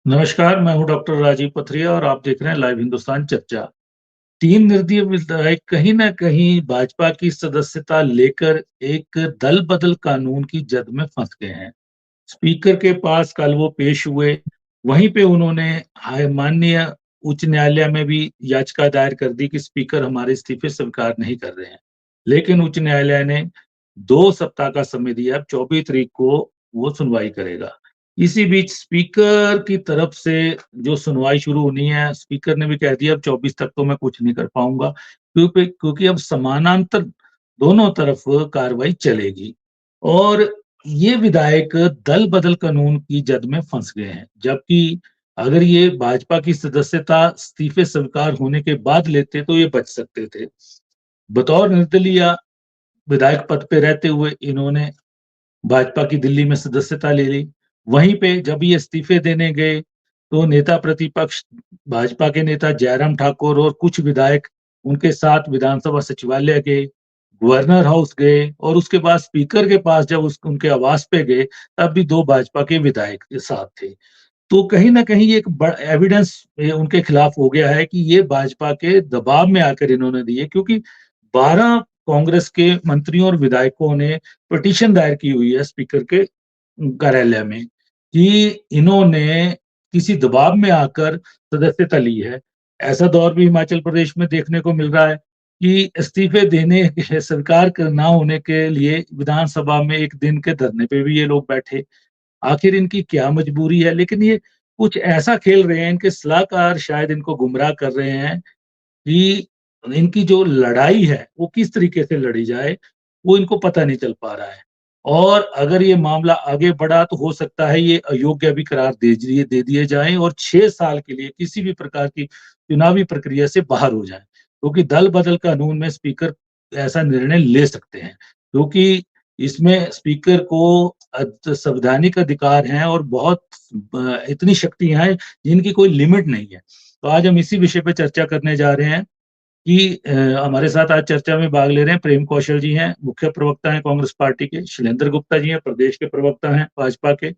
नमस्कार, मैं हूँ डॉक्टर राजीव पथरिया और आप देख रहे हैं लाइव हिंदुस्तान चर्चा। 3 निर्दलीय विधायक कहीं न कहीं भाजपा की सदस्यता लेकर एक दल-बदल कानून की जद में फँस गए हैं। स्पीकर के पास कल वो पेश हुए, वहीं पे उन्होंने माननीय उच्च न्यायालय में भी याचिका दायर कर दी कि स्पीकर हमारे इस्तीफे स्वीकार नहीं कर रहे हैं। लेकिन उच्च न्यायालय ने 2 सप्ताह का समय दिया, अब 24 तारीख को वो सुनवाई करेगा। इसी बीच स्पीकर की तरफ से जो सुनवाई शुरू होनी है, स्पीकर ने भी कह दिया अब 24 तक तो मैं कुछ नहीं कर पाऊँगा, क्योंकि अब समानांतर दोनों तरफ कार्रवाई चलेगी। और ये विधायक दल-बदल कानून की जद में फँस गए हैं। जबकि अगर ये भाजपा की सदस्यता इस्तीफे स्वीकार होने के बाद लेते तो ये बच सकते थे। बतौर निर्दलीय विधायक पद पे रहते हुए इन्होंने भाजपा की दिल्ली में सदस्यता ले ली। वहीं पे जब ये इस्तीफे देने गए, तो नेता प्रतिपक्ष भाजपा के नेता जयराम ठाकुर और कुछ विधायक उनके साथ विधानसभा सचिवालय गए, गवर्नर हाउस गए और उसके बाद स्पीकर के पास जब उनके आवास पे गए, तब भी 2 भाजपा के विधायक के साथ थे। तो कहीं न कहीं ये एक एविडेंस उनके खिलाफ हो गया है कि ये भाजपा के दबाव में आकर इन्होंने दिए, क्योंकि 12 कांग्रेस के मंत्रियों और विधायकों ने पिटीशन दायर की हुई है स्पीकर के कार्यालय में कि इन्होंने किसी दबाव में आकर सदस्यता ली है। ऐसा दौर भी हिमाचल प्रदेश में देखने को मिल रहा है कि इस्तीफे देने के स्वीकार ना होने के लिए विधानसभा में 1 दिन के धरने पे भी ये लोग बैठे। आखिर इनकी क्या मजबूरी है? लेकिन ये कुछ ऐसा खेल रहे हैं, इनके सलाहकार शायद इनको गुमराह कर रहे हैं कि इनकी जो लड़ाई है, वो किस तरीके से लड़ी जाए, वो इनको पता नहीं चल पा रहा है। और अगर ये मामला आगे बढ़ा तो हो सकता है ये अयोग्य भी करार दे दिए जाएँ और 6 साल के लिए किसी भी प्रकार की चुनावी प्रक्रिया से बाहर हो जाएँ। क्योंकि दल-बदल कानून में स्पीकर ऐसा निर्णय ले सकते हैं, क्योंकि इसमें स्पीकर को संवैधानिक अधिकार हैं और बहुत इतनी शक्तियाँ हैं जिनकी कोई लिमिट नहीं है। तो आज हम इसी विषय पे चर्चा करने जा रहे हैं कि हमारे साथ आज चर्चा में भाग ले रहे हैं प्रेम कौशल जी हैं, मुख्य प्रवक्ता हैं कांग्रेस पार्टी के, शैलेंद्र गुप्ता जी हैं, प्रदेश के प्रवक्ता हैं भाजपा के,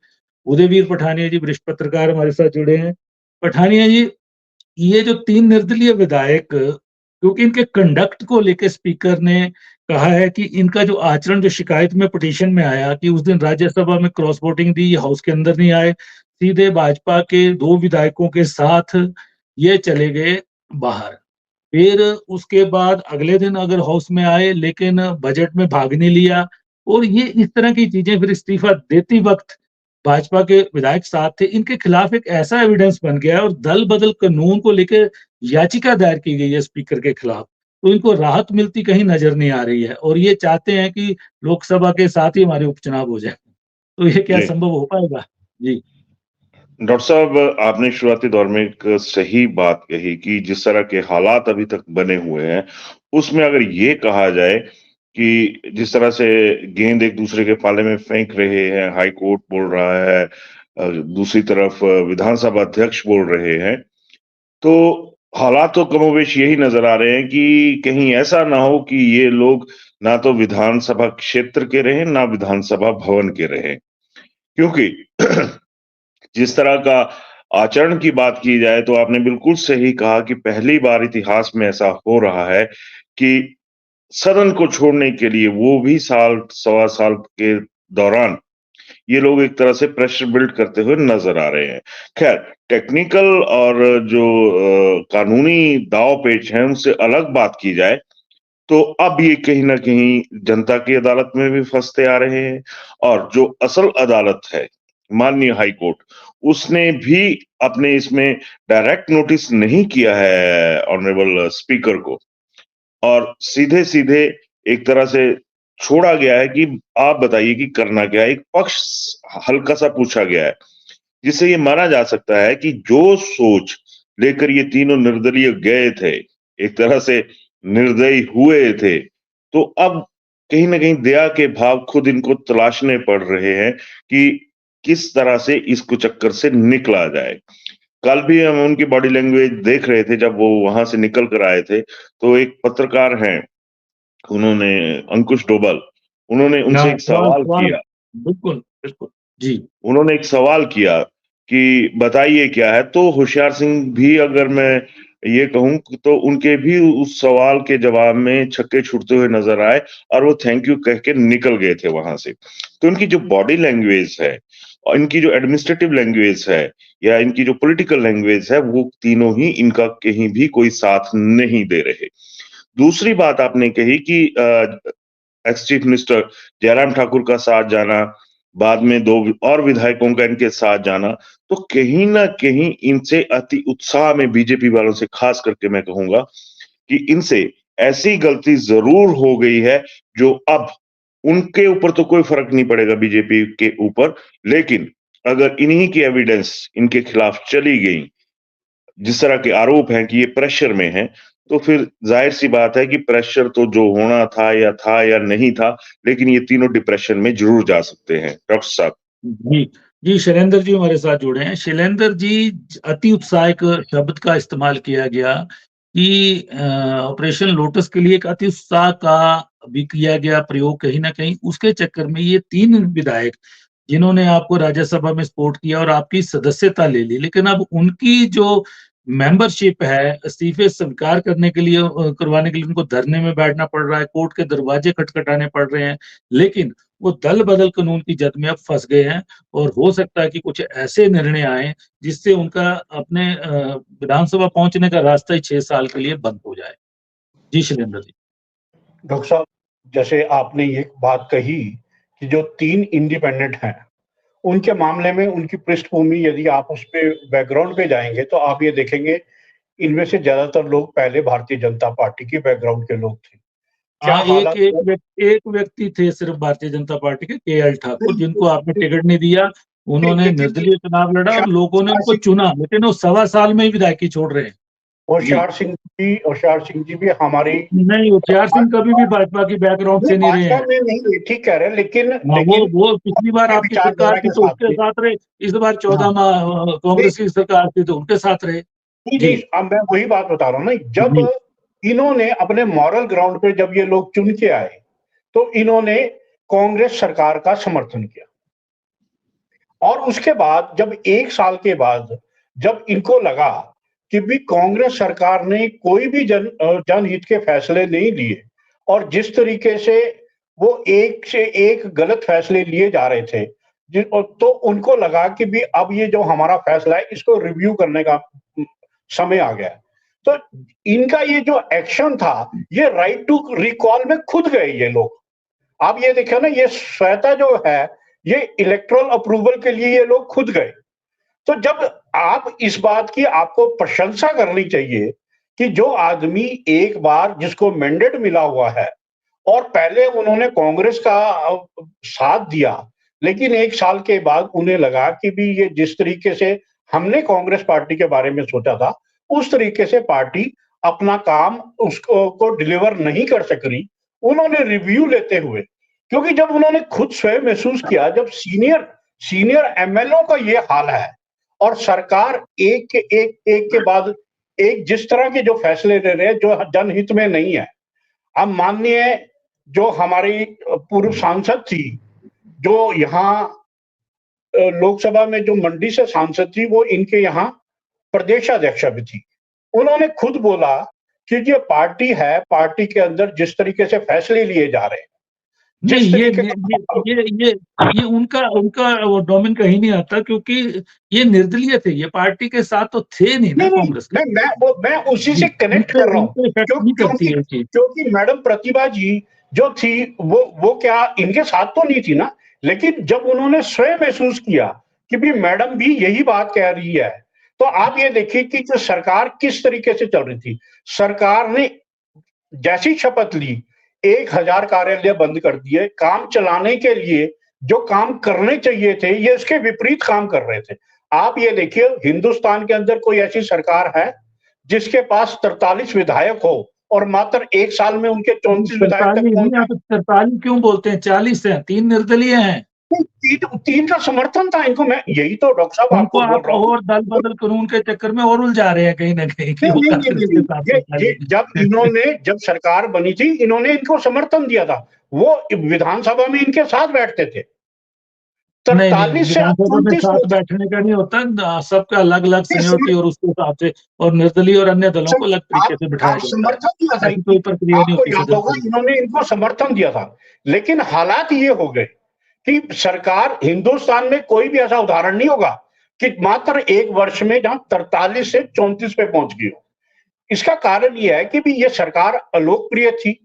उदयवीर पठानिया जी वरिष्ठ पत्रकार हमारे साथ जुड़े हैं। पठानिया जी, ये जो 3 निर्दलीय विधायक, क्योंकि इनके कंडक्ट को लेके स्पीकर ने कहा है कि इनका जो आचरण, जो शिकायत में पिटीशन में आया कि उस दिन राज्यसभा में क्रॉस वोटिंग दी, ये हाउस के अंदर नहीं आए, सीधे भाजपा के 2 विधायकों के साथ ये चले गए बाहर। फिर उसके बाद अगले दिन अगर हाउस में आए लेकिन बजट में भाग नहीं लिया और ये इस तरह की चीजें, फिर इस्तीफा देते वक्त भाजपा के विधायक साथ थे, इनके खिलाफ एक ऐसा एविडेंस बन गया है और दल बदल कानून को लेकर याचिका दायर की गई है स्पीकर के खिलाफ। तो इनको राहत मिलती कहीं नजर नहीं आ रही है और ये चाहते हैं कि लोकसभा के साथ ही हमारे उपचुनाव हो जाए। तो ये क्या जी। संभव हो पाएगा? जी। डॉक्टर साहब, आपने शुरुआती दौर में एक सही बात कही कि जिस तरह के हालात अभी तक बने हुए हैं, उसमें अगर ये कहा जाए कि जिस तरह से गेंद एक-दूसरे के पाले में फेंक रहे हैं, हाई कोर्ट बोल रहा है, दूसरी तरफ विधानसभा अध्यक्ष बोल रहे हैं, तो हालात तो कमोबेश यही नज़र आ रहे हैं कि कहीं ऐसा ना हो कि ये लोग ना तो विधानसभा क्षेत्र के रहें, ना विधानसभा भवन के रहें। क्योंकि जिस तरह का आचरण की बात की जाए तो आपने बिल्कुल सही कहा कि पहली बार इतिहास में ऐसा हो रहा है कि सदन को छोड़ने के लिए वो भी साल, सवा साल के दौरान ये लोग एक तरह से प्रेशर बिल्ड करते हुए नज़र आ रहे हैं। ख़ैर, टेक्निकल और जो कानूनी दाँव-पेच हैं, उनसे अलग बात की जाए, तो अब ये कहीं न कहीं जनता की अदालत में भी फँसते आ रहे हैं और जो असल अदालत है, माननीय हाई कोर्ट, उसने भी अपने इसमें डायरेक्ट नोटिस नहीं किया है ऑनरेबल स्पीकर को और सीधे-सीधे एक तरह से छोड़ा गया है कि आप बताइए कि करना क्या है? एक पक्ष हल्का-सा पूछा गया है, जिससे ये माना जा सकता है कि जो सोच लेकर ये तीनों निर्दलीय गए थे, एक तरह से निर्दयी हुए थे, तो अब कहीं न कहीं दया के भाव खुद इनको तलाशने पड़ रहे हैं कि किस तरह से इस कुचक्कर से निकला जाए। कल भी हम उनकी बॉडी लैंग्वेज देख रहे थे जब वो वहाँ से निकल कर आए थे, तो एक पत्रकार हैं, उन्होंने अंकुश डोभाल, उन्होंने हाँ, उनसे एक सवाल सवाल सवाल किया। बिल्कुल, बिल्कुल। जी। उन्होंने एक सवाल किया कि बताइए क्या है? तो होशियार सिंह भी अगर मैं ये कहूँ तो उनके भी उस सवाल के जवाब में छक्के छूटते हुए नज़र आए और वो थैंक यू कह के निकल गए थे वहाँ से। तो इनकी जो बॉडी लैंग्वेज है और इनकी जो एडमिनिस्ट्रेटिव लैंग्वेज है या इनकी जो पॉलिटिकल लैंग्वेज है, वो तीनों ही इनका कहीं भी कोई साथ नहीं दे रहे। दूसरी बात आपने कही कि ex chief minister Jairam Thakur का साथ जाना, बाद में 2 और विधायकों का इनके साथ जाना, तो कहीं न कहीं इनसे अति उत्साह में बीजेपी वालों से खास करके मैं कहूँगा कि इनसे ऐसी गलती ज़रूर हो गई है, जो अब उनके ऊपर तो कोई फ़र्क नहीं पड़ेगा बीजेपी के ऊपर, लेकिन अगर इन्हीं की एविडेंस इनके खिलाफ चली गई, जिस तरह के आरोप हैं कि ये प्रेशर में हैं, तो फिर ज़ाहिर-सी बात है कि प्रेशर तो जो होना था या नहीं था, लेकिन ये तीनों डिप्रेशन में ज़रूर जा सकते हैं। डॉक्टर साहब। जी, जी, शैलेंद्र जी हमारे साथ जुड़े हैं। शैलेंद्र जी, अति उत्साह एक शब्द का इस्तेमाल किया गया कि ऑपरेशन लोटस के लिए एक अति उत्साह का भी किया गया प्रयोग कहीं न कहीं, उसके चक्कर में ये 3 विधायक जिन्होंने आपको राज्यसभा में सपोर्ट किया और आपकी सदस्यता ले ली, लेकिन अब उनकी जो मेंबरशिप है, इस्तीफे स्वीकार करने के लिए करवाने के लिए उनको धरने में बैठना पड़ रहा है, कोर्ट के दरवाजे खटखटाने पड़ रहे हैं, लेकिन वो दल-बदल कानून की जद में अब फँस गए हैं और हो सकता है कि कुछ ऐसे निर्णय आएँ, जिससे उनका अपने विधानसभा पहुँचने का रास्ता ही 6 साल के लिए बंद हो जाए। जी, शैलेंद्र जी। डॉक्टर साहब, जैसे आपने ये बात कही कि जो 3 इंडिपेंडेंट हैं, उनके मामले में उनकी पृष्ठभूमि यदि आप उसपे बैकग्राउंड पे जाएँगे, तो आप ये देखेंगे, इनमें से ज़्यादातर लोग पहले भारतीय जनता पार्टी के बैकग्राउंड के लोग थे। क्या हाँ, हालात थे? एक व्यक्ति थे सिर्फ़ भारतीय जनता पार्टी के केएल ठाकुर, जिनको आपने बिल्कुल, टिकट नहीं दिया। उन्होंने लेकिन निर्दलीय चुनाव लड़ा और लोगों ने होशियार उनको सिंह चुना, लेकिन वो सवा साल में ही विधायकी छोड़ रहे हैं। जी। होशियार सिंह जी भी हमारी नहीं, होशियार सिंह कभी भी भाजपा की बैकग्राउंड नहीं, से नहीं रहे भाजपा हैं। में नहीं, ठीक कह रहे हैं, लेकिन हाँ, लेकिन वो पिछली बार अपने आपकी सरकार विचारधारा थी के तो साथ उसके थे। साथ रहे, इस बार हाँ, 14 माह नहीं, कांग्रेस की सरकार थी तो उनके साथ रहे। नहीं, जी, नहीं, अब मैं वही बात बता रहा हूँ ना, जब जी। इन्होंने अपने मॉरल ग्राउंड पे जब ये लोग चुन के आए, तो इन्होंने कांग्रेस सरकार का समर्थन किया। और उसके बाद जब 1 साल के बाद जब इनको लगा कि भी कांग्रेस सरकार ने कोई भी जनहित के फैसले नहीं लिए और जिस तरीके से वो एक से एक गलत फैसले लिए जा रहे थे, तो उनको लगा कि भी अब ये जो हमारा फैसला है इसको रिव्यू करने का समय आ गया है। तो इनका ये जो एक्शन था, ये राइट टू रिकॉल में खुद गए ये लोग। आप ये देखिए ना, ये श्वेता जो है, ये इलेक्टोरल अप्रूवल के लिए ये लोग खुद गए। तो जब आप इस बात की आपको प्रशंसा करनी चाहिए कि जो आदमी एक बार जिसको मैंडेट मिला हुआ है और पहले उन्होंने कांग्रेस का साथ दिया, लेकिन 1 साल के बाद उन्हें लगा कि भी ये जिस तरीके से हमने कांग्रेस पार्टी के बारे में सोचा था, उस तरीके से पार्टी अपना काम उसको को डिलीवर नहीं कर सक रही। उन्होंने रिव्यू लेते हुए, क्योंकि जब उन्होंने खुद स्वयं महसूस किया, जब सीनियर सीनियर एमएलओ का ये हाल है और सरकार एक के बाद एक जिस तरह के जो फैसले ले रहे हैं, जो जनहित में नहीं है। अब माननीय जो हमारी पूर्व सांसद थी, जो यहाँ लोकसभा में जो मंडी से सांसद थी, वो इनके यहाँ प्रदेशाध्यक्षा भी थी। उन्होंने खुद बोला कि ये पार्टी है, पार्टी के अंदर जिस तरीके से फैसले लिए जा रहे हैं, नहीं, जिस ये तरीके ये का ये ये ये ये उनका उनका वो डोमेन कहीं नहीं आता क्योंकि ये निर्दलीय थे, ये पार्टी के साथ तो थे नहीं ना नहीं, नहीं, कांग्रेस के। मैं उसी जी, से कनेक्ट कर रहा इन हूँ। पे इफ़ेक्ट नहीं करती क्योंकि है ये चीज़। क्योंकि मैडम प्रतिभा जी जो थी, वो क्या इनके साथ तो नहीं थी ना, लेकिन जब उन्होंने स्वयं महसूस किया कि भी मैडम भी यही बात कह रही है, तो आप ये देखिए कि जो सरकार किस तरीके से चल रही थी। सरकार ने जैसी शपथ ली, 1000 कार्यालय बंद कर दिए, काम चलाने के लिए जो काम करने चाहिए थे, ये इसके विपरीत काम कर रहे थे। आप ये देखिए, हिंदुस्तान के अंदर कोई ऐसी सरकार है, जिसके पास 43 विधायक हो और मात्र 1 साल में उनके 34 विधायक तक 43 पहुँच नहीं, जाए। आप 43 क्यों बोलते हैं? 40 हैं, 3 निर्दलीय हैं। 3 का समर्थन था इनको, मैं यही तो डॉक्टर साहब उनको आपको बोल आप रहा हूँ। और दल-बदल कानून के चक्कर में और उलझा रहे हैं कहीं न कहीं कि नहीं, वो नहीं, नहीं, कांग्रेस नहीं, के नहीं, साथ ये जब सरकार बनी थी, इन्होंने इनको समर्थन दिया था। वो विधानसभा में इनके साथ बैठते थे। नहीं, 43 से आप विधानसभा में 34 साथ बैठने का नहीं होता, सबका अलग-अलग सीनियरिटी और उसके हिसाब से, और निर्दलीय और अन्य दलों को अलग तरीके से बिठाया आप जाता है। समर्थन दिया था, ऐसी कोई प्रक्रिया नहीं आपको होती याद सदन होगा में। इन्होंने इनको समर्थन दिया था, लेकिन हालात ये हो गए कि सरकार, हिंदुस्तान में कोई भी ऐसा उदाहरण नहीं होगा कि मात्र 1 वर्ष में जहां 43 से 34 पे पहुंच गई हो। इसका कारण ये है कि भी ये सरकार अलोकप्रिय थी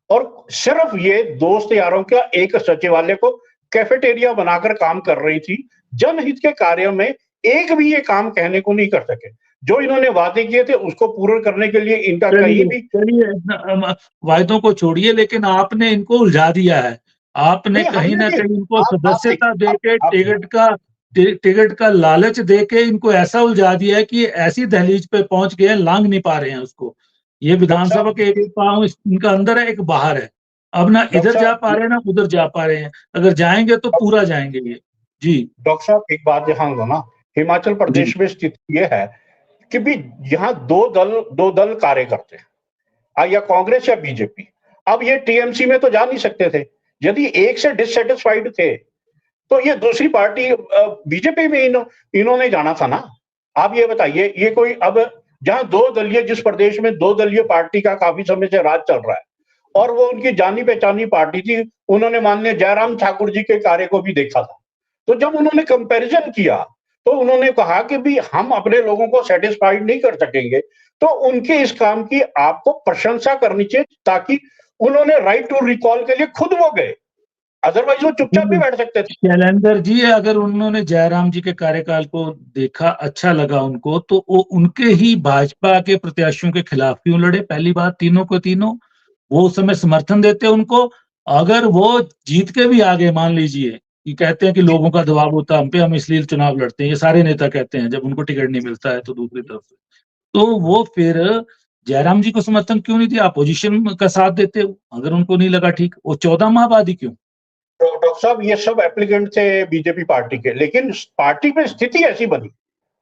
और सिर्फ ये दोस्त यारों का एक सचिवालय को कैफेटेरिया बनाकर काम कर रही थी। जनहित के कार्य में एक भी ये काम कहने को नहीं कर सके। जो इन्होंने वादे किए थे उसको पूर्ण करने के लिए इनका कहीं भी चलिए वायदों को छोड़िए, लेकिन आपने इनको उलझा दिया है। आपने नहीं, कहीं हमने न नहीं, कहीं इनको आप सदस्यता देके आप टिकट का लालच देके इनको ऐसा उलझा दिया है कि ये ऐसी दहलीज पे पहुँच गए हैं, लांघ नहीं पा रहे हैं उसको। ये विधानसभा के एक पाँव इनका अंदर है, एक बाहर है। अब ना इधर जा पा रहे हैं, ना उधर जा पा रहे हैं। अगर जाएँगे तो पूरा जाएँगे ये। जी। डॉक्टर साहब एक बात ध्यान दो ना, हिमाचल जी। प्रदेश में स्थिति ये है कि भी यहाँ 2 दल कार्य करते हैं, या कांग्रेस या बीजेपी। अब ये टीएमसी में तो जा नहीं सकते थे। यदि एक से डिससैटिस्फाइड थे, तो ये दूसरी पार्टी बीजेपी में इन्होंने जाना था ना। आप ये बताइए, ये कोई अब जहां 2 दलीय, जिस प्रदेश में 2 दलीय पार्टी का काफी समय से राज चल रहा है और वो उनकी जानी पहचानी पार्टी थी, उन्होंने माननीय जयराम ठाकुर जी के कार्य को भी देखा था। तो जब उन्होंने कंपैरिजन किया, तो उन्होंने कहा कि भी हम अपने लोगों को सैटिस्फाइड नहीं कर सकेंगे, तो उनके इस काम की आपको प्रशंसा करनी चाहिए, ताकि उन्होंने राइट टू रिकॉल के लिए खुद वो गए, अदरवाइज वो चुपचाप भी बैठ सकते थे। शैलेंद्र जी, अगर उन्होंने जयराम जी के कार्यकाल को देखा, अच्छा लगा उनको, तो वो उनके ही भाजपा के प्रत्याशियों के खिलाफ क्यों लड़े? पहली बात, तीनों को तीनों वो उस समय समर्थन देते उनको। अगर वो जीत के भी आ गए, मान लीजिए कि कहते हैं कि लोगों का दबाव होता हम पे, हम इसलिए चुनाव लड़ते हैं, ये सारे नेता कहते हैं जब उनको टिकट नहीं मिलता है तो दूसरी तरफ से, तो वो फिर जयराम जी को समर्थन क्यों नहीं दिया? अपोजिशन का साथ देते हो, अगर उनको नहीं लगा ठीक। वो 14 माह बाद ही क्यों? तो डॉक्टर साहब, ये सब एप्लीकेंट थे बीजेपी पार्टी के, लेकिन पार्टी में स्थिति ऐसी बनी,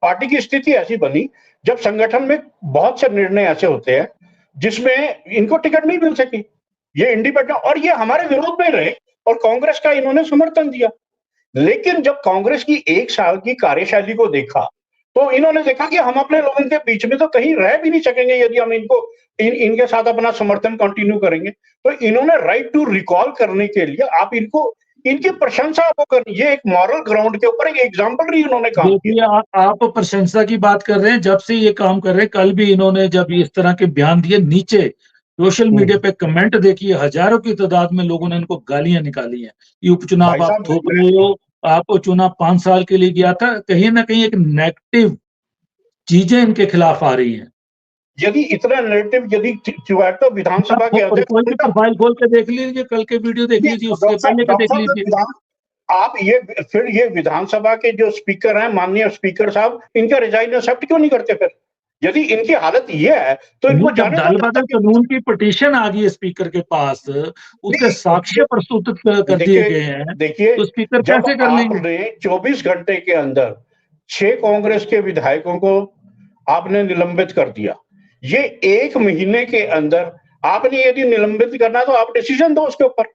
पार्टी की स्थिति ऐसी बनी, जब संगठन में बहुत से निर्णय ऐसे होते हैं जिसमें इनको टिकट नहीं मिल सकी, ये इंडिपेंडेंट, और ये हमारे विरोध में रहे और कांग्रेस का इन्होंने समर्थन दिया। लेकिन जब कांग्रेस की 1 साल की कार्यशैली को देखा, तो इन्होंने देखा कि हम अपने लोगों के बीच में तो कहीं रह भी नहीं सकेंगे यदि हम इनके साथ अपना समर्थन कंटिन्यू करेंगे। तो इन्होंने राइट टू रिकॉल करने के लिए आप इनकी प्रशंसा आपको करनी, ये एक मॉरल ग्राउंड के ऊपर एक एग्जाम्पलरी इन्होंने काम देखिए, किया। आप प्रशंसा की बात कर रहे हैं, जब से ये काम कर रहे हैं, कल भी इन्होंने जब इस तरह के बयान दिए, नीचे सोशल मीडिया पे कमेंट देखिए, हजारों की तादाद में लोगों ने इनको गालियां निकाली हैं। ये उपचुनाव भाई आप साहब, थोप रहे हो, आपको चुनाव 5 साल के लिए गया था, कहीं ना कहीं एक नेगेटिव चीजें इनके खिलाफ आ रही हैं। यदि इतना नेगेटिव, यदि तो विधानसभा के अध्यक्ष, कोई भी प्रोफाइल खोल के देख लीजिए, कल के वीडियो देख लीजिए, उसके पहले के देख लीजिए। आप ये विधानसभा के जो स्पीकर हैं, माननीय स्पीकर साहब, इनका रिजाइन एक्सेप्ट क्यों नहीं करते? फिर यदि इनकी हालत ये है तो इनको जब जाने दल बदल कानून की पिटीशन आ गई है स्पीकर के पास, उसके साक्ष्य प्रस्तुत कर दिए गए हैं, देखिए, तो स्पीकर जब कैसे कर लेंगे? आपने 24 घंटे के अंदर 6 कांग्रेस के विधायकों को आपने निलंबित कर दिया, ये 1 महीने के अंदर आपने यदि निलंबित करना है तो आप डिसीजन दो उसके ऊपर।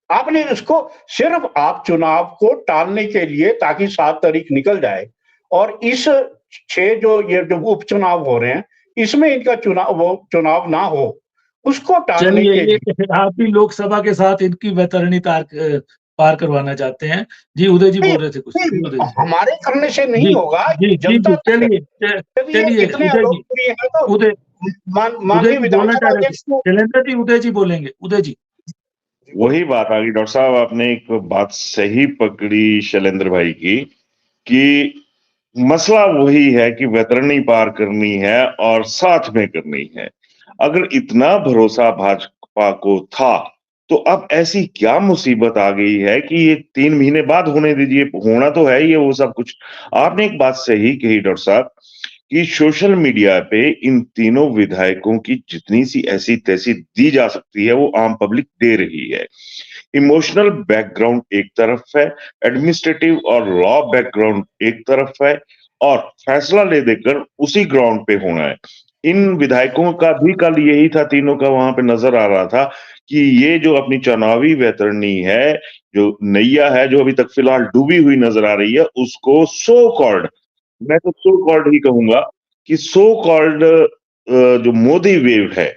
आपने इसको सिर्फ आप चुनाव को टालने के लिए, ताकि 7 तारीख निकल जाए और इस 6 जो उपचुनाव हो रहे हैं, इसमें इनका चुनाव ना हो, उसको टालने के लिए। चलिए, आप भी लोकसभा के साथ इनकी वैतरणी पार करवाना चाहते हैं। जी, उदय जी बोल रहे थे कुछ। उदय जी, हमारे करने से नहीं जी, होगा, जी, जी, जनता चलिए, चलिए, इतने उदय जी, अलोकप्रिय है तो उदय माननीय जी बोलना चाह विधानसभा रहे थे। अध्यक्ष को। शैलेंद्र जी, उदय जी बोलेंगे। उदय जी। वही बात आ गई डॉक्टर साहब, आपने एक बात सही पकड़ी शैलेंद्र भाई की, कि मसला वही है कि वैतरणी पार करनी है और साथ में करनी है। अगर इतना भरोसा भाजपा को था, तो अब ऐसी क्या मुसीबत आ गई है कि ये 3 महीने बाद होने दीजिए, होना तो है ही है वो सब कुछ। आपने एक बात सही कही डॉक्टर साहब, कि सोशल मीडिया पे इन तीनों विधायकों की जितनी सी ऐसी तैसी दी जा सकती है, वो आम पब्लिक दे रही है। इमोशनल बैकग्राउंड एक तरफ है, एडमिनिस्ट्रेटिव और लॉ बैकग्राउंड एक तरफ है, और फैसला ले देकर उसी ग्राउंड पे होना है। इन विधायकों का भी कल यही था, तीनों का वहां पे नजर आ रहा था कि ये जो अपनी चुनावी वैतरणी है, जो नैया है, जो अभी तक फिलहाल डूबी हुई नजर आ रही है, उसको सो कॉल्ड, मैं तो सो कॉल्ड ही कहूंगा कि सो कॉल्ड जो मोदी वेव है,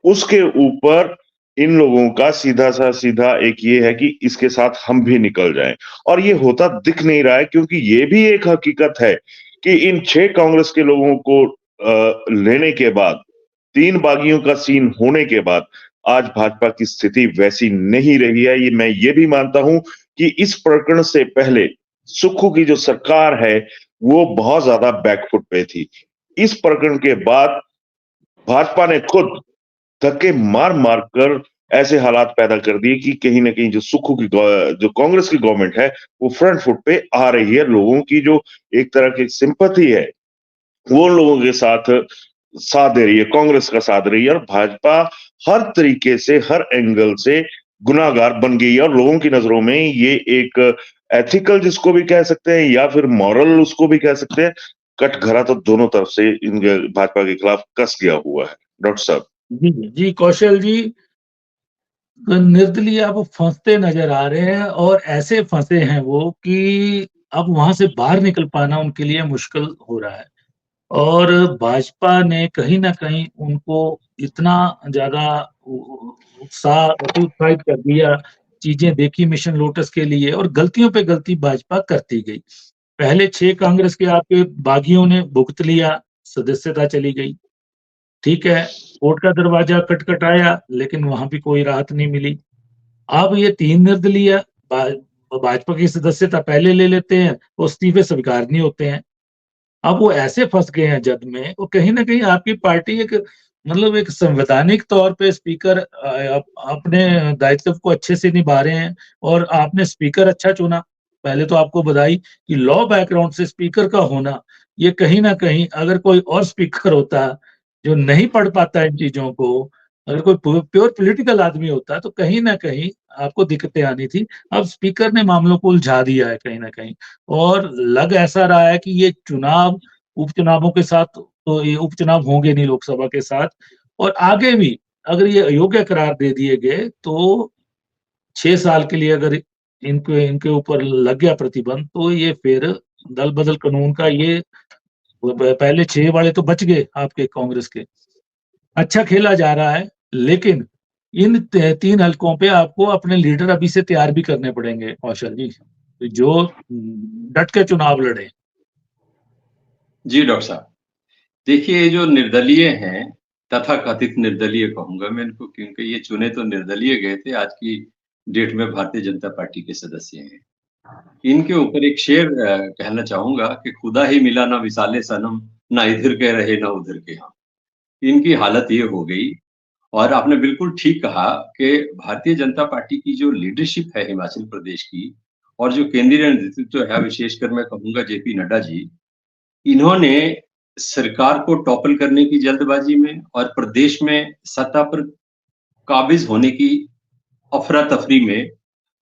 उसके ऊपर इन लोगों का सीधा सा सीधा एक ये है कि इसके साथ हम भी निकल जाएं। और ये होता दिख नहीं रहा है, क्योंकि ये भी एक हकीकत है कि इन 6 कांग्रेस के लोगों को लेने के बाद, 3 बागियों का सीन होने के बाद, आज भाजपा की स्थिति वैसी नहीं रही है। ये मैं ये भी मानता हूं कि इस प्रकरण से पहले सुक्खू की जो सरकार है वो बहुत ज्यादा बैकफुट पे थी। इस प्रकरण के बाद भाजपा ने खुद धक्के मार मार कर ऐसे हालात पैदा कर दिए कि कहीं ना कहीं जो सुक्खू की जो कांग्रेस की गवर्नमेंट है वो फ्रंट फुट पे आ रही है। लोगों की जो एक तरह की सिंपैथी है वो लोगों के साथ साथ दे रही है, कांग्रेस का साथ दे रही है, और भाजपा हर तरीके से, हर एंगल से गुनाहगार बन गई है। और लोगों की नजरों में ये एक एथिकल जिसको भी कह सकते हैं या फिर मॉरल उसको भी कह सकते हैं, कटघरा तो दोनों तरफ से इनके भाजपा के खिलाफ कस गया हुआ है। डॉक्टर साहब। जी जी कौशल जी, निर्दलीय अब फंसते नजर आ रहे हैं, और ऐसे फंसे हैं वो कि अब वहां से बाहर निकल पाना उनके लिए मुश्किल हो रहा है। और भाजपा ने कहीं ना कहीं उनको इतना ज्यादा उत्साह अतिउत्साहित कर दिया, चीजें देखी मिशन लोटस के लिए, और गलतियों पे गलती भाजपा करती गई। पहले 6 कांग्रेस के आपके बागियों ने भुगत लिया, सदस्यता चली गई। ठीक है, कोर्ट का दरवाजा खटखटाया, लेकिन वहां भी कोई राहत नहीं मिली। अब ये 3 निर्दलीय भाजपा की सदस्यता पहले ले लेते हैं, वो इस्तीफे स्वीकार नहीं होते हैं। अब वो ऐसे फंस गए हैं जद में, वो कहीं ना कहीं आपकी पार्टी एक मतलब एक संवैधानिक तौर पे स्पीकर अपने दायित्व को अच्छे से निभा रहे हैं, और आपने स्पीकर अच्छा चुना। पहले तो आपको बधाई कि लॉ बैकग्राउंड से स्पीकर का होना, ये कहीं ना कहीं अगर कोई और स्पीकर होता जो नहीं पढ़ पाता इन चीजों को, अगर कोई प्योर पॉलिटिकल आदमी होता तो कहीं ना कहीं आपको दिक्कतें आनी थी। अब स्पीकर ने मामलों को उलझा दिया है कहीं ना कहीं, और लग ऐसा रहा है कि ये चुनाव उपचुनावों के साथ, तो ये उपचुनाव होंगे नहीं लोकसभा के साथ, और आगे भी अगर ये अयोग्य करार दे दिए गए तो 6 साल के लिए अगर इनके इनके ऊपर लग गया प्रतिबंध, तो ये फिर दल बदल कानून का ये पहले 6 वाले तो बच गए आपके कांग्रेस के, अच्छा खेला जा रहा है। लेकिन इन 3 हलकों पे आपको अपने लीडर अभी से तैयार भी करने पड़ेंगे कौशल जी, जो डट के चुनाव लड़े। जी डॉक्टर साहब, देखिए ये जो निर्दलीय हैं, तथाकथित निर्दलीय कहूंगा मैं इनको, क्योंकि ये चुने तो निर्दलीय गए थे, आज की डेट में भारतीय जनता पार्टी के सदस्य हैं। इनके ऊपर एक शेर कहना चाहूंगा कि खुदा ही मिला ना विसाले सनम, ना इधर के रहे ना उधर के हम। इनकी हालत ये हो गई। और आपने बिल्कुल ठीक कहा कि भारतीय जनता पार्टी की जो लीडरशिप है हिमाचल प्रदेश की, और जो केंद्रीय नेतृत्व है, विशेषकर मैं कहूंगा जेपी नड्डा जी, इन्होंने सरकार को टॉपल करने की जल्दबाजी में और प्रदेश में सत्ता पर काबिज होने की अफरा-तफरी में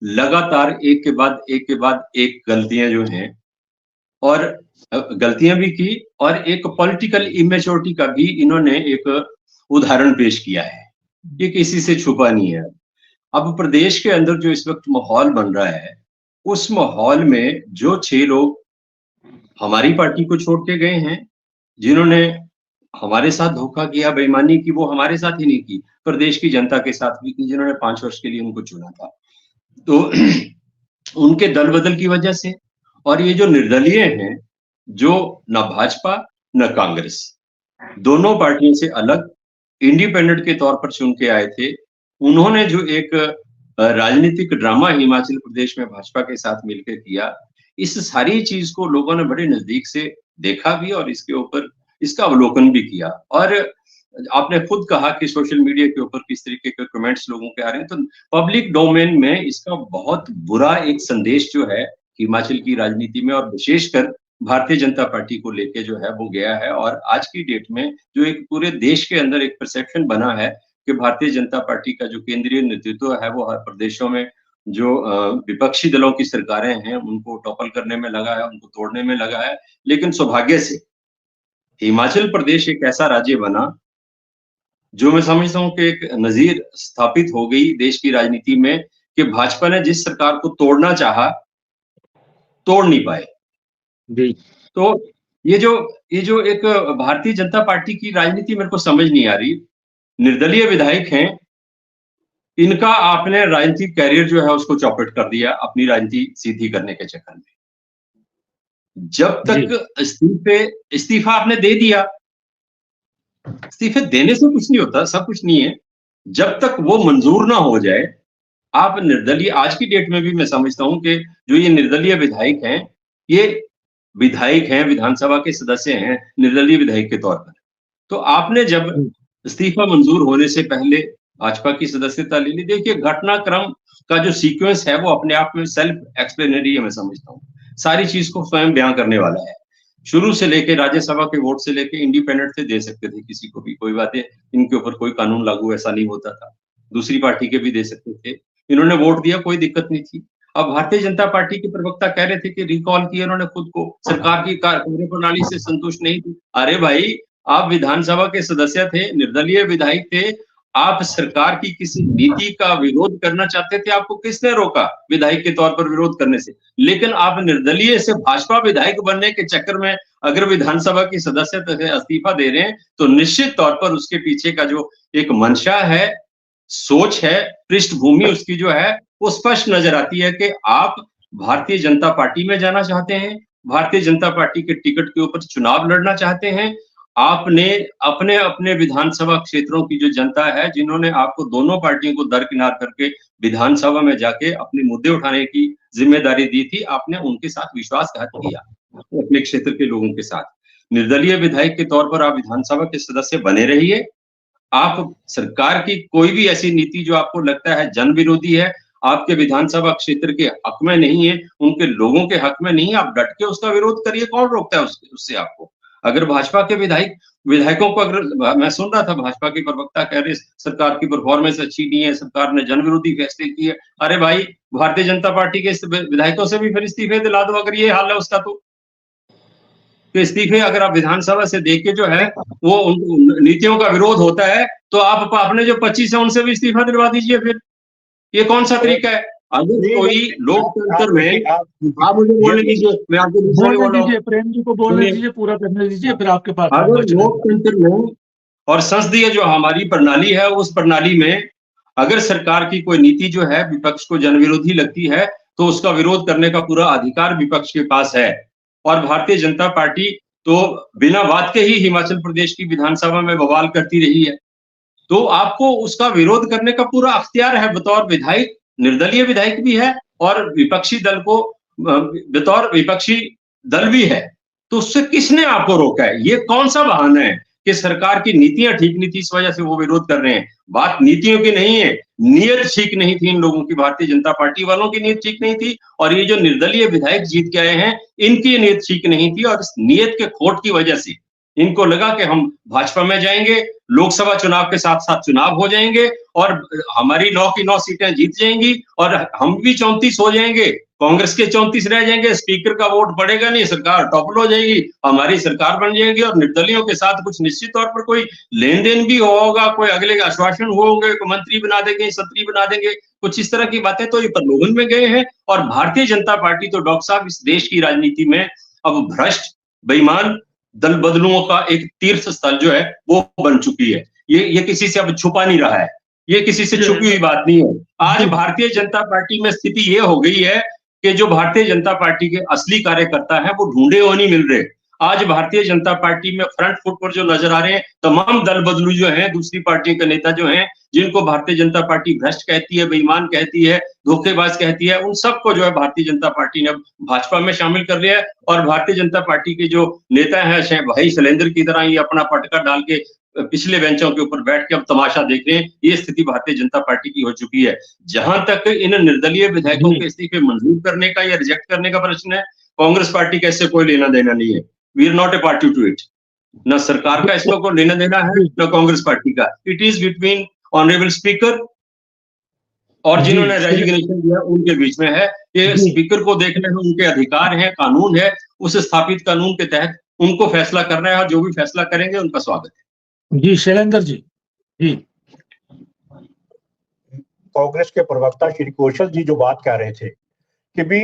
लगातार एक के बाद एक गलतियां जो हैं, और गलतियां भी की, और एक पॉलिटिकल इमेच्योरिटी का भी इन्होंने एक उदाहरण पेश किया है। ये किसी से छुपा नहीं है। अब प्रदेश के अंदर जो इस वक्त माहौल बन रहा है, उस माहौल में जो 6 लोग हमारी पार्टी को छोड़ के गए हैं, जिन्होंने हमारे साथ धोखा किया, बेईमानी की, वो हमारे साथ ही नहीं की, प्रदेश की जनता के साथ भी की, जिन्होंने 5 वर्ष के लिए उनको चुना था। तो उनके दल बदल की वजह से, और ये जो निर्दलीय हैं, जो न भाजपा न कांग्रेस, दोनों पार्टियों से अलग इंडिपेंडेंट के तौर पर चुन के आए थे, उन्होंने जो एक राजनीतिक ड्रामा हिमाचल प्रदेश में भाजपा के साथ मिलकर किया, इस सारी चीज को लोगों ने बड़े नजदीक से देखा भी, और इसके ऊपर इसका अवलोकन भी किया। और आपने खुद कहा कि सोशल मीडिया के ऊपर किस तरीके के कमेंट्स लोगों के आ रहे हैं, तो पब्लिक डोमेन में इसका बहुत बुरा एक संदेश जो है हिमाचल की राजनीति में, और विशेषकर भारतीय जनता पार्टी को लेके जो है वो गया है। और आज की डेट में जो एक पूरे देश के अंदर एक परसेप्शन बना है कि भारतीय जनता पार्टी का जो केंद्रीय नेतृत्व है वो हर प्रदेशों में जो विपक्षी दलों की सरकारें हैं उनको टॉपल करने में लगा है, उनको तोड़ने में लगा है। लेकिन सौभाग्य से हिमाचल प्रदेश एक ऐसा राज्य बना जो मैं समझता हूँ कि एक नजीर स्थापित हो गई देश की राजनीति में कि भाजपा ने जिस सरकार को तोड़ना चाहा, तोड़ नहीं पाए। जी। तो ये जो एक भारतीय जनता पार्टी की राजनीति मेरे को समझ नहीं आ रही। निर्दलीय विधायक हैं, इनका आपने राजनीतिक करियर जो है उसको चौपट कर दिया अपनी राजनीति सीधी करने के चक्कर में। जब जी। तक इस्तीफा आपने दे दिया, इस्तीफे देने से कुछ नहीं होता, सब कुछ नहीं है। जब तक वो मंजूर ना हो जाए, आप निर्दलीय, आज की डेट में भी मैं समझता हूँ कि जो ये निर्दलीय विधायक हैं, ये विधायक हैं, विधानसभा के सदस्य हैं, निर्दलीय विधायक के तौर पर। तो आपने जब इस्तीफा मंजूर होने से पहले भाजपा की सदस्यता ले ली, देखिए घटनाक्रम का जो सीक्वेंस है वो अपने आप में सेल्फ एक्सप्लेनरी है, मैं समझता हूँ। सारी चीज को स्वयं बयां करने वाला है। शुरू से लेके राज्यसभा के वोट से लेके इंडिपेंडेंट से दे सकते थे किसी को भी, कोई बात है, इनके ऊपर कोई कानून लागू ऐसा नहीं होता था। दूसरी पार्टी के भी दे सकते थे, इन्होंने वोट दिया, कोई दिक्कत नहीं थी। अब भारतीय जनता पार्टी के प्रवक्ता कह रहे थे कि रिकॉल किया उन्होंने खुद को, सरकार की कार्यप्रणाली से संतुष्ट नहीं थी। अरे भाई, आप विधानसभा के सदस्य थे, निर्दलीय विधायक थे, आप सरकार की किसी नीति का विरोध करना चाहते थे, आपको किसने रोका विधायक के तौर पर विरोध करने से? लेकिन आप निर्दलीय से भाजपा विधायक बनने के चक्कर में अगर विधानसभा की सदस्यता से इस्तीफा दे रहे हैं, तो निश्चित तौर पर उसके पीछे का जो एक मंशा है, सोच है, पृष्ठभूमि उसकी जो है वो स्पष्ट नजर आती है कि आप भारतीय जनता पार्टी में जाना चाहते हैं, भारतीय जनता पार्टी के टिकट के ऊपर चुनाव लड़ना चाहते हैं। आपने अपने अपने विधानसभा क्षेत्रों की जो जनता है, जिन्होंने आपको दोनों पार्टियों को दरकिनार करके विधानसभा में जाके अपने मुद्दे उठाने की जिम्मेदारी दी थी, आपने उनके साथ विश्वासघात किया, अपने क्षेत्र के लोगों के साथ। निर्दलीय विधायक के तौर पर आप विधानसभा के सदस्य बने रहिए। आप सरकार की कोई भी ऐसी नीति जो आपको लगता है जन विरोधी है, आपके विधानसभा क्षेत्र के हक में नहीं है, उनके लोगों के हक में नहीं है, आप डट के उसका विरोध करिए, कौन रोकता है उससे आपको? अगर भाजपा के विधायकों को, अगर मैं सुन रहा था भाजपा के प्रवक्ता कह रहे सरकार की परफॉर्मेंस अच्छी नहीं है, सरकार ने जन विरोधी फैसले किए। अरे भाई, भारतीय जनता पार्टी के विधायकों से भी फिर इस्तीफे दिला दो अगर ये हाल है उसका। तो इस्तीफे अगर आप विधानसभा से देख के जो है वो उन नीतियों का विरोध होता है, तो आप अपने जो 25 है उनसे भी इस्तीफा दिलवा दीजिए। फिर ये कौन सा तरीका है? अगर कोई लोकतंत्र में, आप मुझे बोलने दीजिए, मैं आपको बोलने दीजिए, प्रेम जी को बोलने दीजिए, पूरा करने दीजिए, फिर आपके पास। अगर लोकतंत्र में और संसदीय जो हमारी प्रणाली है, उस प्रणाली में अगर सरकार की कोई नीति जो है विपक्ष को जनविरोधी लगती है, तो उसका विरोध करने का पूरा अधिकार विपक्ष के पास है। और भारतीय जनता पार्टी तो बिना बात के ही हिमाचल प्रदेश की विधानसभा में बवाल करती रही है, तो आपको उसका विरोध करने का पूरा अख्तियार है बतौर विधायक, निर्दलीय विधायक भी है और विपक्षी दल को बतौर विपक्षी दल भी है। तो उससे किसने आपको रोका है? ये कौन सा बहाना है कि सरकार की नीतियां ठीक नहीं थी, इस वजह से वो विरोध कर रहे हैं? बात नीतियों की नहीं है, नीयत ठीक नहीं थी इन लोगों की, भारतीय जनता पार्टी वालों की नीयत ठीक नहीं थी, और ये जो निर्दलीय विधायक जीत के आए हैं, इनकी नीयत ठीक नहीं थी, और इस नीयत के खोट की वजह से इनको लगा कि हम भाजपा में जाएंगे, लोकसभा चुनाव के साथ साथ चुनाव हो जाएंगे और हमारी 9 की 9 सीटें जीत जाएंगी और हम भी 34 हो जाएंगे, कांग्रेस के 34 रह जाएंगे, स्पीकर का वोट पड़ेगा नहीं, सरकार टॉपल हो जाएगी, हमारी सरकार बन जाएगी और निर्दलियों के साथ कुछ निश्चित तौर पर कोई लेन देन भी होगा, कोई अगले आश्वासन होंगे, कोई मंत्री बना देंगे, सत्री बना देंगे, कुछ इस तरह की बातें तो ये प्रलोभन में गए हैं। और भारतीय जनता पार्टी तो डॉक्टर साहब इस देश की राजनीति में अब भ्रष्ट, बेईमान, दल बदलुओं का एक तीर्थ स्थल जो है वो बन चुकी है। ये किसी से अब छुपा नहीं रहा है, ये किसी से छुपी हुई बात नहीं है। आज भारतीय जनता पार्टी में स्थिति ये हो गई है कि जो भारतीय जनता पार्टी के असली कार्यकर्ता हैं वो ढूंढे हो नहीं मिल रहे। आज भारतीय जनता पार्टी में फ्रंट फुट पर जो नजर आ रहे हैं तमाम दल बदलू जो हैं, दूसरी पार्टियों के नेता जो हैं, जिनको भारतीय जनता पार्टी भ्रष्ट कहती है, बेईमान कहती है, धोखेबाज कहती है, उन सबको जो है भारतीय जनता पार्टी ने अब भाजपा में शामिल कर लिया है। और भारतीय जनता पार्टी के जो नेता हैं भाई शैलेंद्र की तरह ही अपना पटका डाल के पिछले बेंचों के ऊपर बैठ के अब तमाशा देख रहे हैं। ये स्थिति भारतीय जनता पार्टी की हो चुकी है। जहां तक इन निर्दलीय विधायकों के इस्तीफे मंजूर करने का या रिजेक्ट करने का प्रश्न है, कांग्रेस पार्टी का इससे कोई लेना देना नहीं है। We are not a party to it. न सरकार का इसको कोई लेना देना है, न कांग्रेस पार्टी का। It is between honourable speaker और जिन्होंने रेजिग्नेशन दिया उनके बीच में है। ये स्पीकर को देखने में उनके अधिकार हैं, कानून है, उस स्थापित कानून के तहत उनको फैसला करना है और जो भी फैसला करेंगे उनका स्वागत है। जी शैलेंद्र जी, जी कांग्रेस के प्रवक्ता श्री कौशल जी जो बात कह रहे थे कि भी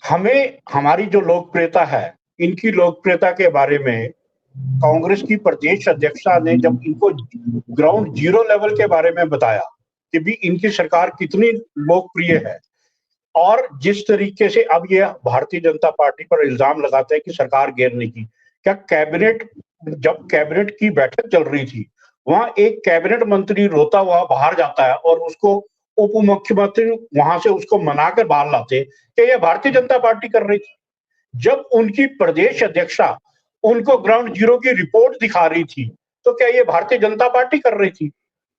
हमें हमारी जो लोकप्रियता है, इनकी लोकप्रियता के बारे में कांग्रेस की प्रदेश अध्यक्षा ने जब इनको ग्राउंड जीरो लेवल के बारे में बताया कि भी इनकी सरकार कितनी लोकप्रिय है, और जिस तरीके से अब ये भारतीय जनता पार्टी पर इल्जाम लगाते हैं कि सरकार गिरने की, क्या कैबिनेट, जब कैबिनेट की बैठक चल रही थी वहां एक कैबिनेट मंत्री रोता हुआ बाहर जाता है और उसको उप मुख्यमंत्री वहां से उसको मनाकर बाहर लाते कि ये भारतीय जनता पार्टी कर रही थी, जब उनकी प्रदेश अध्यक्षा उनको ग्राउंड जीरो की रिपोर्ट दिखा रही थी तो क्या ये भारतीय जनता पार्टी कर रही थी?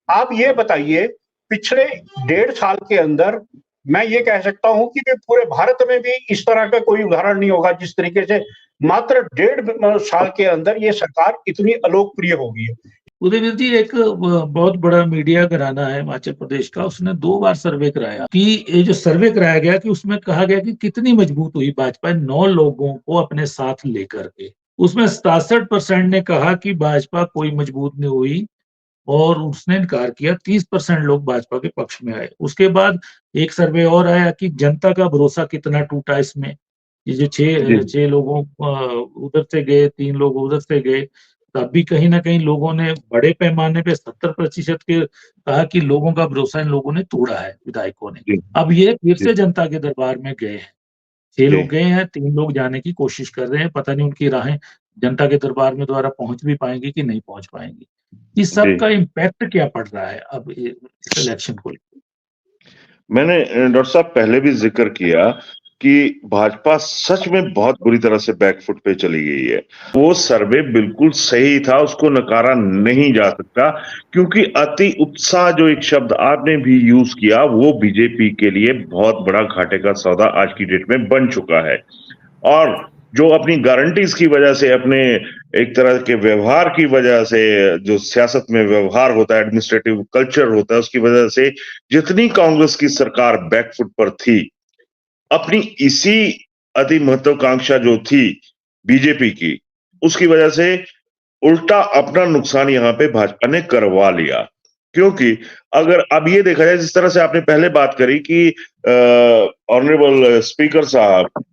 आप ये बताइए, पिछले 1.5 साल के अंदर मैं ये कह सकता हूं कि पूरे भारत में भी इस तरह का कोई उदाहरण नहीं होगा जिस तरीके से मात्र 1.5 साल के अंदर ये सरकार इतनी अलोकप्रिय हो गई है। उदयवीर जी, एक बहुत बड़ा मीडिया घराना है हिमाचल प्रदेश का, उसने 2 बार सर्वे कराया कि ये जो सर्वे कराया गया कि उसमें कहा गया कि कितनी मजबूत हुई भाजपा 9 लोगों को अपने साथ लेकर के, उसमें 67% ने कहा कि भाजपा कोई मजबूत नहीं हुई और उसने इनकार किया। 30% लोग भाजपा के पक्ष में आए। उसके बाद एक सर्वे और आया कि जनता का भरोसा कितना टूटा इसमें। ये जो छह लोगों उधर से गए, 3 लोग उधर से गए, तब भी कहीं ना कहीं लोगों ने बड़े पैमाने पे 70% के कहा कि लोगों का भरोसा इन लोगों ने तोड़ा है, विधायकों ने। अब ये फिर से जनता के दरबार में गए हैं। 6 लोग गए हैं, 3 लोग जाने की कोशिश कर रहे हैं। पता नहीं उनकी राहें जनता के दरबार में दोबारा पहुंच भी पाएंगी कि नहीं पहुंच पाएंगी। इस सब का इम्पैक्ट क्या पड़ रहा है अब इस इलेक्शन को? मैंने डॉक्टर साहब पहले भी जिक्र किया कि भाजपा सच में बहुत बुरी तरह से बैकफुट पे चली गई है। वो सर्वे बिल्कुल सही था, उसको नकारा नहीं जा सकता, क्योंकि अति उत्साह जो एक शब्द आपने भी यूज किया वो बीजेपी के लिए बहुत बड़ा घाटे का सौदा आज की डेट में बन चुका है। और जो अपनी गारंटीज की वजह से, अपने एक तरह के व्यवहार की वजह से, जो सियासत में व्यवहार होता है, एडमिनिस्ट्रेटिव कल्चर होता है, उसकी वजह से जितनी कांग्रेस की सरकार बैकफुट पर थी, अपनी इसी अति महत्वाकांक्षा जो थी बीजेपी की, उसकी वजह से उल्टा अपना नुकसान यहां पे भाजपा ने करवा लिया। क्योंकि अगर अब ये देखा जाए, जिस तरह से आपने पहले बात करी कि ऑनरेबल स्पीकर साहब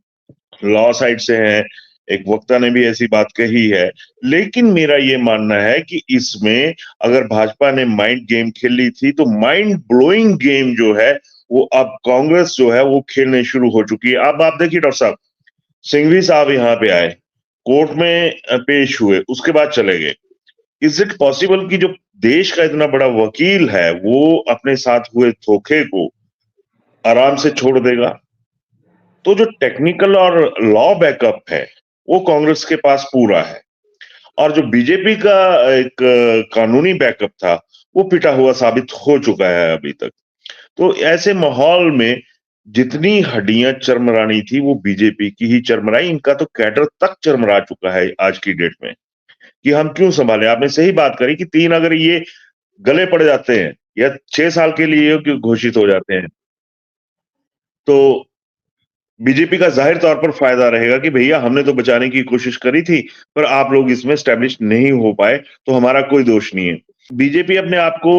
लॉ साइड से हैं, एक वक्ता ने भी ऐसी बात कही है, लेकिन मेरा ये मानना है कि इसमें अगर भाजपा ने माइंड गेम खेली थी तो माइंड ब्लोइंग गेम जो है वो अब कांग्रेस जो है वो खेलने शुरू हो चुकी है। अब आप देखिए डॉक्टर साहब, सिंघवी साहब यहाँ पे आए, कोर्ट में पेश हुए, उसके बाद चले गए। इज इट पॉसिबल कि जो देश का इतना बड़ा वकील है वो अपने साथ हुए धोखे को आराम से छोड़ देगा? तो जो टेक्निकल और लॉ बैकअप है वो कांग्रेस के पास पूरा है, और जो बीजेपी का एक कानूनी बैकअप था वो पिटा हुआ साबित हो चुका है अभी तक। तो ऐसे माहौल में जितनी हड्डियां चरमरानी थी वो बीजेपी की ही चरमराई। इनका तो कैडर तक चरमरा चुका है आज की डेट में कि हम क्यों संभालें। आपने सही बात करी कि 3 अगर ये गले पड़ जाते हैं या 6 साल के लिए घोषित हो जाते हैं तो बीजेपी का जाहिर तौर पर फायदा रहेगा कि भैया हमने तो बचाने की कोशिश करी थी पर आप लोग इसमें स्टैब्लिश नहीं हो पाए, तो हमारा कोई दोष नहीं है। बीजेपी अपने आप को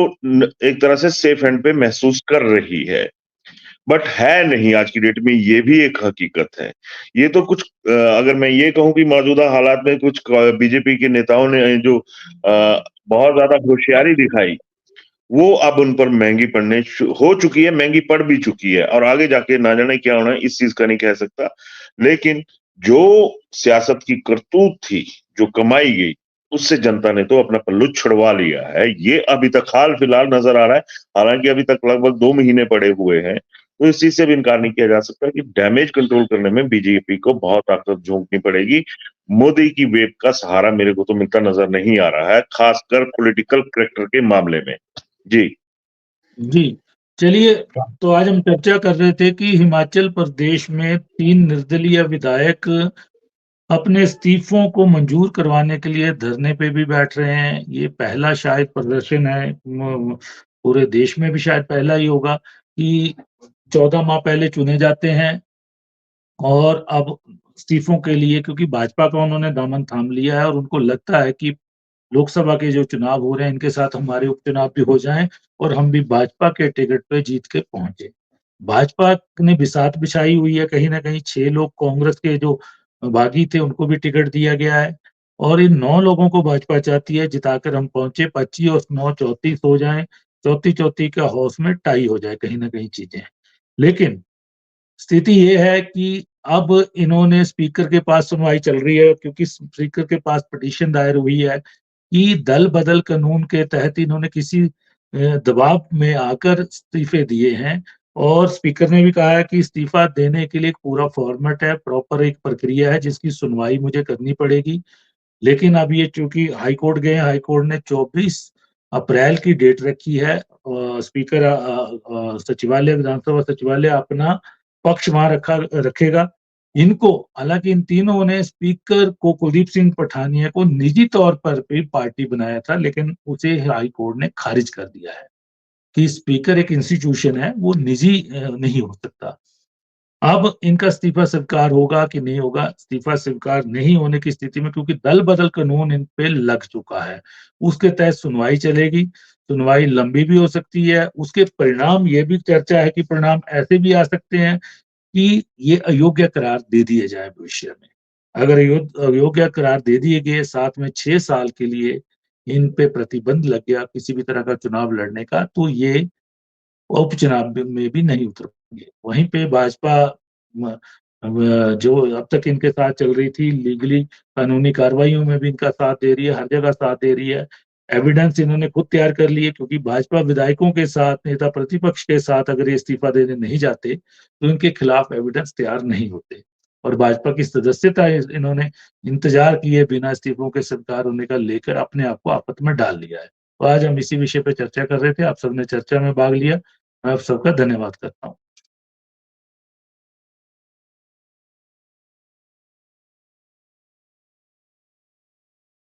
एक तरह से सेफ हैंड पे महसूस कर रही है, बट है नहीं आज की डेट में, ये भी एक हकीकत है। ये तो कुछ अगर मैं ये कहूं कि मौजूदा हालात में कुछ बीजेपी के नेताओं ने जो बहुत ज्यादा होशियारी दिखाई वो अब उन पर महंगी पड़ने हो चुकी है, महंगी पड़ भी चुकी है, और आगे जाके ना जाने क्या होना है इस चीज का नहीं कह सकता। लेकिन जो सियासत की करतूत थी, जो कमाई गई, उससे जनता ने तो अपना पल्लू छुड़वा लिया है। ये अभी तक हाल फिलहाल नजर आ रहा है, हालांकि अभी तक लगभग 2 महीने पड़े हुए हैं। तो इस चीज से भी इनकार नहीं किया जा सकता कि डैमेज कंट्रोल करने में बीजेपी को बहुत ताकत झोंकनी पड़ेगी। मोदी की वेब का सहारा मेरे को तो मिलता नजर नहीं आ रहा है, खासकर पॉलिटिकल कैरेक्टर के मामले में। जी चलिए, तो आज हम चर्चा कर रहे थे कि हिमाचल प्रदेश में 3 निर्दलीय विधायक अपने इस्तीफों को मंजूर करवाने के लिए धरने पे भी बैठ रहे हैं। ये पहला शायद प्रदर्शन है, पूरे देश में भी शायद पहला ही होगा कि 14 माह पहले चुने जाते हैं और अब इस्तीफों के लिए, क्योंकि भाजपा का उन्होंने दामन थाम लिया है और उनको लगता है कि लोकसभा के जो चुनाव हो रहे हैं इनके साथ हमारे उपचुनाव भी हो जाएं और हम भी भाजपा के टिकट पे जीत के पहुंचे। भाजपा ने बिसात बिछाई हुई है, कहीं ना कहीं 6 लोग कांग्रेस के जो बागी थे उनको भी टिकट दिया गया है और इन 9 लोगों को भाजपा चाहती है जिताकर हम पहुंचे 25 और 9 34 हो जाएं, चौथी चौथी का हाउस में टाई हो जाए कहीं ना कहीं चीजें। लेकिन स्थिति ये है कि अब इन्होंने स्पीकर के पास सुनवाई चल रही है क्योंकि स्पीकर के पास पिटीशन दायर हुई है कि दल बदल कानून के तहत इन्होंने किसी दबाव में आकर इस्तीफे दिए हैं और स्पीकर ने भी कहा है कि इस्तीफा देने के लिए एक पूरा फॉर्मेट है, प्रॉपर एक प्रक्रिया है जिसकी सुनवाई मुझे करनी पड़ेगी। लेकिन अब ये चूंकि हाई कोर्ट गए, हाई कोर्ट ने 24 अप्रैल की डेट रखी है। स्पीकर सचिवालय, विधानसभा सचिवालय अपना पक्ष वहां रखेगा। इनको हालांकि इन तीनों ने स्पीकर को, कुलदीप सिंह पठानिया को निजी तौर पर भी पार्टी बनाया था, लेकिन उसे हाई कोर्ट ने खारिज कर दिया है कि स्पीकर एक इंस्टीट्यूशन है, वो निजी नहीं हो सकता। अब इनका इस्तीफा स्वीकार होगा कि नहीं होगा? इस्तीफा स्वीकार नहीं होने की स्थिति में, क्योंकि दल बदल कानून इन पे लग चुका है, उसके तहत सुनवाई चलेगी। सुनवाई लंबी भी हो सकती है। उसके परिणाम, ये भी चर्चा है कि परिणाम ऐसे भी आ सकते हैं कि ये अयोग्य करार दे दिए जाए भविष्य में। अगर अयोग्य करार दे दिए गए, साथ में 6 साल के लिए इन पे प्रतिबंध लग गया किसी भी तरह का चुनाव लड़ने का, तो ये उपचुनाव में भी नहीं उतरेंगे। वहीं पे भाजपा जो अब तक इनके साथ चल रही थी, लीगली कानूनी कार्रवाइयों में भी इनका साथ दे रही है, हर जगह साथ दे रही है। एविडेंस इन्होंने खुद तैयार कर लिए, क्योंकि भाजपा विधायकों के साथ, नेता प्रतिपक्ष के साथ अगर ये इस्तीफा देने नहीं जाते तो इनके खिलाफ एविडेंस तैयार नहीं होते। और भाजपा की सदस्यता इन्होंने इंतजार किए बिना इस्तीफों के स्वीकार होने का लेकर अपने आप को आफत में डाल लिया है। तो आज हम इसी विषय पर चर्चा कर रहे थे, आप सबने चर्चा में भाग लिया। मैं आप सबका धन्यवाद करता हूँ।